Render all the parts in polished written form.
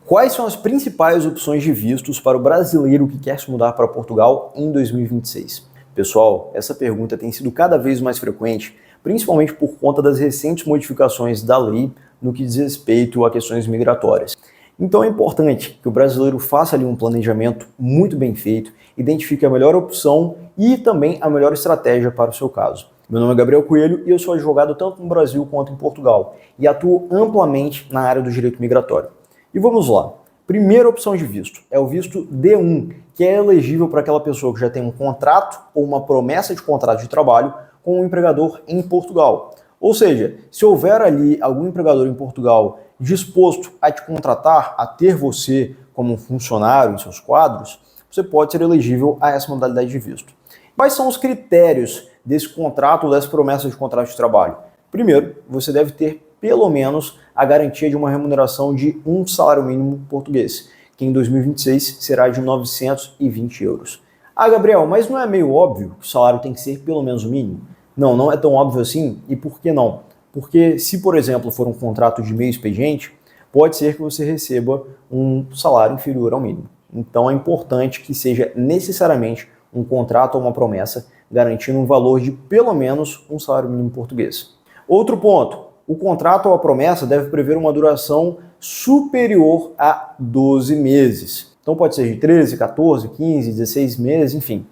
Quais são as principais opções de vistos para o brasileiro que quer se mudar para Portugal em 2026? Pessoal, essa pergunta tem sido cada vez mais frequente, principalmente por conta das recentes modificações da lei no que diz respeito a questões migratórias. Então é importante que o brasileiro faça ali um planejamento muito bem feito, identifique a melhor opção e também a melhor estratégia para o seu caso. Meu nome é Gabriel Coelho e eu sou advogado tanto no Brasil quanto em Portugal e atuo amplamente na área do direito migratório. E vamos lá. Primeira opção de visto é o visto D1, que é elegível para aquela pessoa que já tem um contrato ou uma promessa de contrato de trabalho com um empregador em Portugal. Ou seja, se houver ali algum empregador em Portugal disposto a te contratar, a ter você como um funcionário em seus quadros, você pode ser elegível a essa modalidade de visto. Quais são os critérios desse contrato ou dessa promessa de contrato de trabalho? Primeiro, você deve ter pelo menos a garantia de uma remuneração de um salário mínimo português, que em 2026 será de 920 euros. Ah, Gabriel, mas não é meio óbvio que o salário tem que ser pelo menos o mínimo? Não, não é tão óbvio assim. E por que não? Porque se, por exemplo, for um contrato de meio expediente, pode ser que você receba um salário inferior ao mínimo. Então é importante que seja necessariamente um contrato ou uma promessa garantindo um valor de pelo menos um salário mínimo português. Outro ponto. O contrato ou a promessa deve prever uma duração superior a 12 meses. Então pode ser de 13, 14, 15, 16 meses, enfim.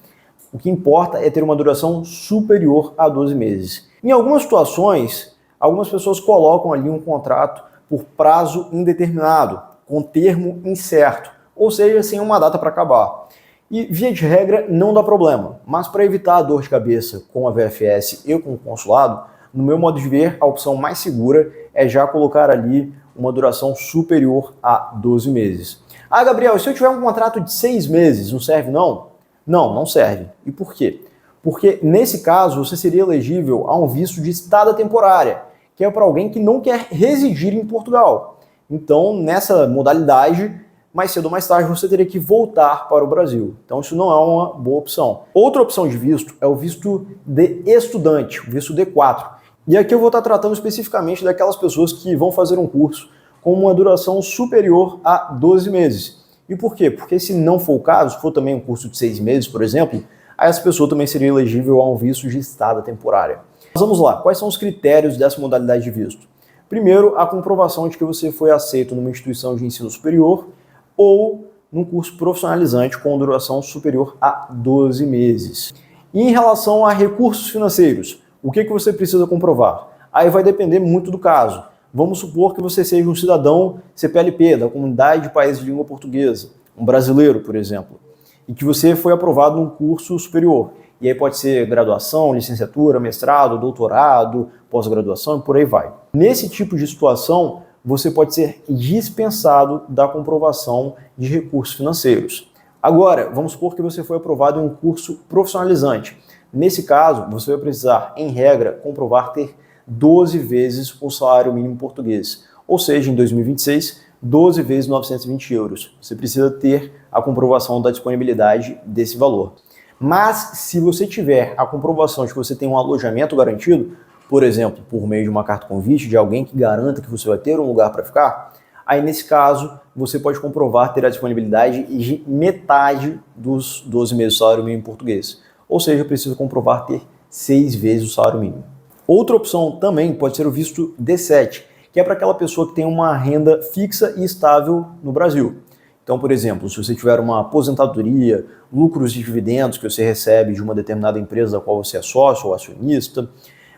O que importa é ter uma duração superior a 12 meses. Em algumas situações, algumas pessoas colocam ali um contrato por prazo indeterminado, com termo incerto, ou seja, sem uma data para acabar. E, via de regra, não dá problema. Mas para evitar a dor de cabeça com a VFS e com o consulado, no meu modo de ver, a opção mais segura é já colocar ali uma duração superior a 12 meses. Ah, Gabriel, se eu tiver um contrato de 6 meses, não serve não? Não, não serve. E por quê? Porque nesse caso você seria elegível a um visto de estada temporária, que é para alguém que não quer residir em Portugal. Então, nessa modalidade, mais cedo ou mais tarde você teria que voltar para o Brasil. Então isso não é uma boa opção. Outra opção de visto é o visto de estudante, o visto D4. E aqui eu vou estar tratando especificamente daquelas pessoas que vão fazer um curso com uma duração superior a 12 meses. E por quê? Porque se não for o caso, se for também um curso de 6 meses, por exemplo, aí essa pessoa também seria elegível a um visto de estada temporária. Mas vamos lá, quais são os critérios dessa modalidade de visto? Primeiro, a comprovação de que você foi aceito numa instituição de ensino superior ou num curso profissionalizante com duração superior a 12 meses. E em relação a recursos financeiros, o que você precisa comprovar? Aí vai depender muito do caso. Vamos supor que você seja um cidadão CPLP, da comunidade de países de língua portuguesa, um brasileiro, por exemplo, e que você foi aprovado num curso superior. E aí pode ser graduação, licenciatura, mestrado, doutorado, pós-graduação e por aí vai. Nesse tipo de situação, você pode ser dispensado da comprovação de recursos financeiros. Agora, vamos supor que você foi aprovado em um curso profissionalizante. Nesse caso, você vai precisar, em regra, comprovar ter 12 vezes o salário mínimo português. Ou seja, em 2026, 12 vezes 920 euros. Você precisa ter a comprovação da disponibilidade desse valor. Mas, se você tiver a comprovação de que você tem um alojamento garantido, por exemplo, por meio de uma carta convite de alguém que garanta que você vai ter um lugar para ficar, aí nesse caso você pode comprovar ter a disponibilidade de metade dos 12 meses do salário mínimo português. Ou seja, precisa comprovar ter 6 vezes o salário mínimo. Outra opção também pode ser o visto D7, que é para aquela pessoa que tem uma renda fixa e estável no Brasil. Então, por exemplo, se você tiver uma aposentadoria, lucros e dividendos que você recebe de uma determinada empresa da qual você é sócio ou acionista,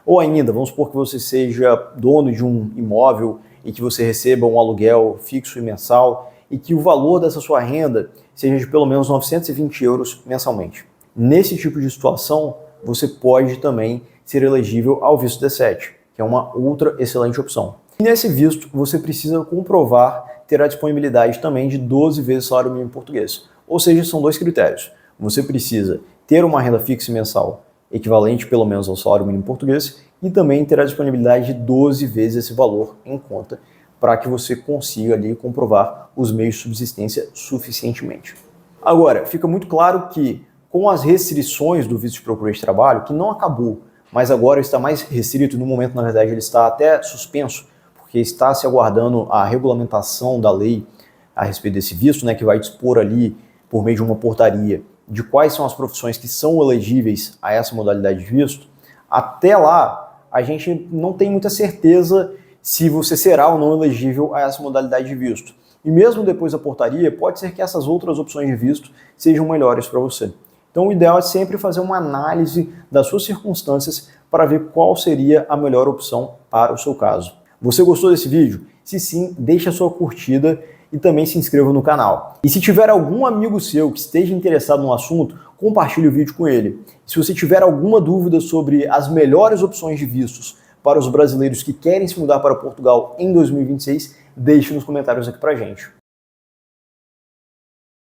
ou ainda, vamos supor que você seja dono de um imóvel e que você receba um aluguel fixo e mensal e que o valor dessa sua renda seja de pelo menos 920 euros mensalmente. Nesse tipo de situação, você pode também ser elegível ao visto D7, que é uma outra excelente opção. E nesse visto, você precisa comprovar ter a disponibilidade também de 12 vezes o salário mínimo português. Ou seja, são dois critérios. Você precisa ter uma renda fixa mensal equivalente pelo menos ao salário mínimo português e também ter a disponibilidade de 12 vezes esse valor em conta para que você consiga ali comprovar os meios de subsistência suficientemente. Agora, fica muito claro que com as restrições do visto de procura de trabalho, que não acabou, mas agora está mais restrito, no momento, na verdade, ele está até suspenso, porque está se aguardando a regulamentação da lei a respeito desse visto, né, que vai dispor ali, por meio de uma portaria, de quais são as profissões que são elegíveis a essa modalidade de visto, até lá a gente não tem muita certeza se você será ou não elegível a essa modalidade de visto. E mesmo depois da portaria, pode ser que essas outras opções de visto sejam melhores para você. Então o ideal é sempre fazer uma análise das suas circunstâncias para ver qual seria a melhor opção para o seu caso. Você gostou desse vídeo? Se sim, deixe a sua curtida e também se inscreva no canal. E se tiver algum amigo seu que esteja interessado no assunto, compartilhe o vídeo com ele. Se você tiver alguma dúvida sobre as melhores opções de vistos para os brasileiros que querem se mudar para Portugal em 2026, deixe nos comentários aqui pra gente.